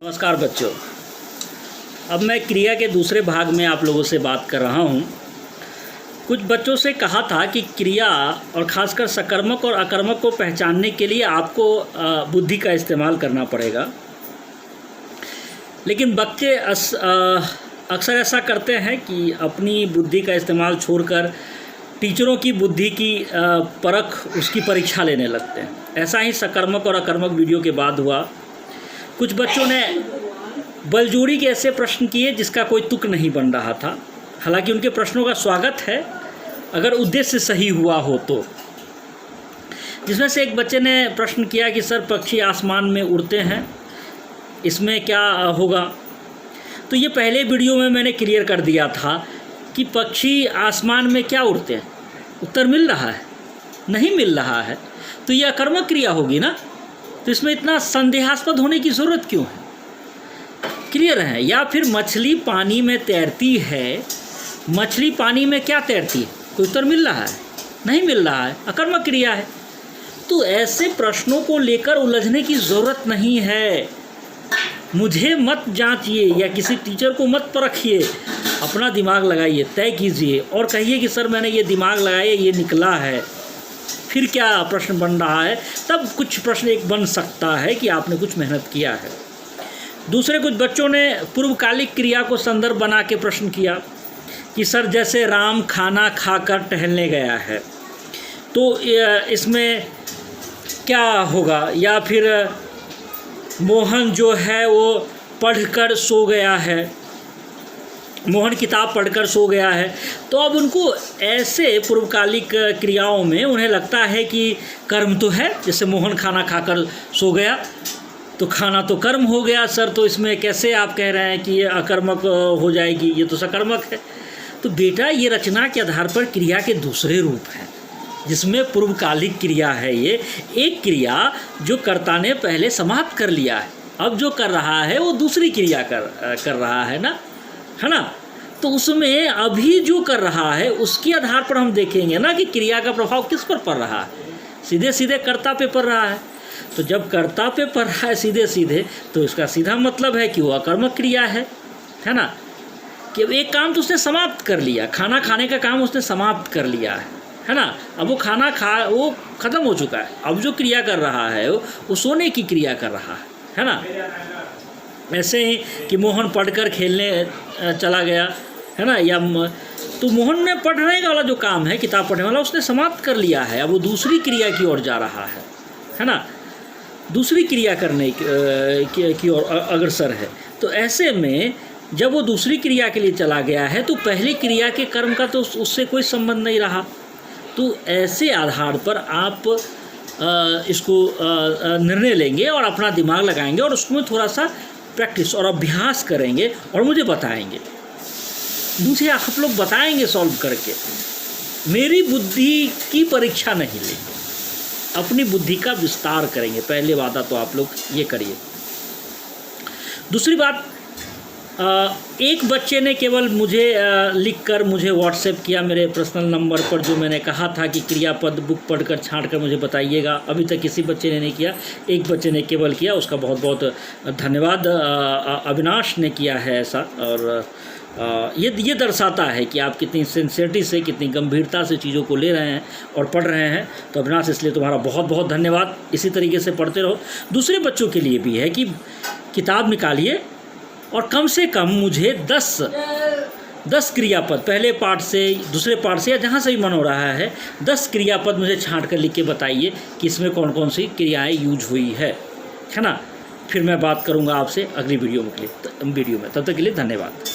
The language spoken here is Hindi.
नमस्कार बच्चों। अब मैं क्रिया के दूसरे भाग में आप लोगों से बात कर रहा हूँ। कुछ बच्चों से कहा था कि क्रिया और ख़ासकर सकर्मक और अकर्मक को पहचानने के लिए आपको बुद्धि का इस्तेमाल करना पड़ेगा। लेकिन बच्चे अक्सर ऐसा करते हैं कि अपनी बुद्धि का इस्तेमाल छोड़कर टीचरों की बुद्धि की परख, उसकी परीक्षा लेने लगते हैं। ऐसा ही सकर्मक और अकर्मक वीडियो के बाद हुआ। कुछ बच्चों ने बलजोड़ी के ऐसे प्रश्न किए जिसका कोई तुक नहीं बन रहा था। हालांकि उनके प्रश्नों का स्वागत है अगर उद्देश्य सही हुआ हो तो। जिसमें से एक बच्चे ने प्रश्न किया कि सर, पक्षी आसमान में उड़ते हैं, इसमें क्या होगा? तो ये पहले वीडियो में मैंने क्लियर कर दिया था कि पक्षी आसमान में क्या उड़ते हैं। उत्तर मिल रहा है? नहीं मिल रहा है। तो ये अकर्मक क्रिया होगी ना। तो इसमें इतना संदेहास्पद होने की ज़रूरत क्यों है? क्लियर है। या फिर मछली पानी में तैरती है, मछली पानी में क्या तैरती है? कोई उत्तर मिल रहा है? नहीं मिल रहा है। अकर्मक क्रिया है। तो ऐसे प्रश्नों को लेकर उलझने की ज़रूरत नहीं है। मुझे मत जांचिए या किसी टीचर को मत परखिए। अपना दिमाग लगाइए, तय कीजिए और कहिए कि सर मैंने ये दिमाग लगाया, ये निकला है। फिर क्या प्रश्न बन रहा है, तब कुछ प्रश्न एक बन सकता है कि आपने कुछ मेहनत किया है। दूसरे कुछ बच्चों ने पूर्वकालिक क्रिया को संदर्भ बना के प्रश्न किया कि सर, जैसे राम खाना खाकर टहलने गया है तो इसमें क्या होगा? या फिर मोहन जो है वो पढ़कर सो गया है, मोहन किताब पढ़कर सो गया है। तो अब उनको ऐसे पूर्वकालिक क्रियाओं में उन्हें लगता है कि कर्म तो है। जैसे मोहन खाना खाकर सो गया तो खाना तो कर्म हो गया सर, तो इसमें कैसे आप कह रहे हैं कि ये अकर्मक हो जाएगी, ये तो सकर्मक है। तो बेटा, ये रचना के आधार पर क्रिया के दूसरे रूप हैं जिसमें पूर्वकालिक क्रिया है। ये एक क्रिया जो कर्ता ने पहले समाप्त कर लिया है, अब जो कर रहा है वो दूसरी क्रिया कर रहा है ना। तो उसमें अभी जो कर रहा है उसके आधार पर हम देखेंगे ना कि क्रिया का प्रभाव किस पर पड़ रहा है। सीधे सीधे कर्ता पे पड़ रहा है। तो जब कर्ता पे पड़ रहा है सीधे सीधे, तो इसका सीधा मतलब है कि वो अकर्मक क्रिया है ना। कि एक काम तो उसने समाप्त कर लिया, खाना खाने का काम उसने समाप्त कर लिया है ना। अब वो वो ख़त्म हो चुका है। अब जो क्रिया कर रहा है वो सोने की क्रिया कर रहा है ना। ऐसे ही कि मोहन पढ़कर खेलने चला गया है ना। या तो मोहन ने पढ़ने वाला जो काम है, किताब पढ़ने वाला, उसने समाप्त कर लिया है। अब वो दूसरी क्रिया की ओर जा रहा है ना। दूसरी क्रिया करने की ओर अग्रसर है। तो ऐसे में जब वो दूसरी क्रिया के लिए चला गया है तो पहली क्रिया के कर्म का तो उससे कोई संबंध नहीं रहा। तो ऐसे आधार पर आप इसको निर्णय लेंगे और अपना दिमाग लगाएंगे और उसमें थोड़ा सा प्रैक्टिस और अभ्यास करेंगे और मुझे बताएंगे। मुझे आप लोग बताएंगे सॉल्व करके। मेरी बुद्धि की परीक्षा नहीं लेंगे, अपनी बुद्धि का विस्तार करेंगे। पहले वादा तो आप लोग ये करिए। दूसरी बात, एक बच्चे ने केवल मुझे लिखकर मुझे व्हाट्सएप किया मेरे पर्सनल नंबर पर, जो मैंने कहा था कि क्रियापद बुक पढ़कर छांटकर मुझे बताइएगा। अभी तक किसी बच्चे ने नहीं किया, एक बच्चे ने केवल किया। उसका बहुत बहुत धन्यवाद। अविनाश ने किया है ऐसा। और ये दर्शाता है कि आप कितनी सिंसियरिटी से, कितनी गंभीरता से चीज़ों को ले रहे हैं और पढ़ रहे हैं। तो अविनाश, इसलिए तुम्हारा बहुत बहुत धन्यवाद। इसी तरीके से पढ़ते रहो। दूसरे बच्चों के लिए भी है कि किताब निकालिए और कम से कम मुझे 10 क्रियापद, पहले पार्ट से, दूसरे पार्ट से, या जहाँ से भी मन हो रहा है, 10 क्रियापद मुझे छांट कर लिख के बताइए कि इसमें कौन कौन सी क्रियाएं यूज हुई है ना। फिर मैं बात करूँगा आपसे अगली वीडियो में। तब तक के लिए धन्यवाद।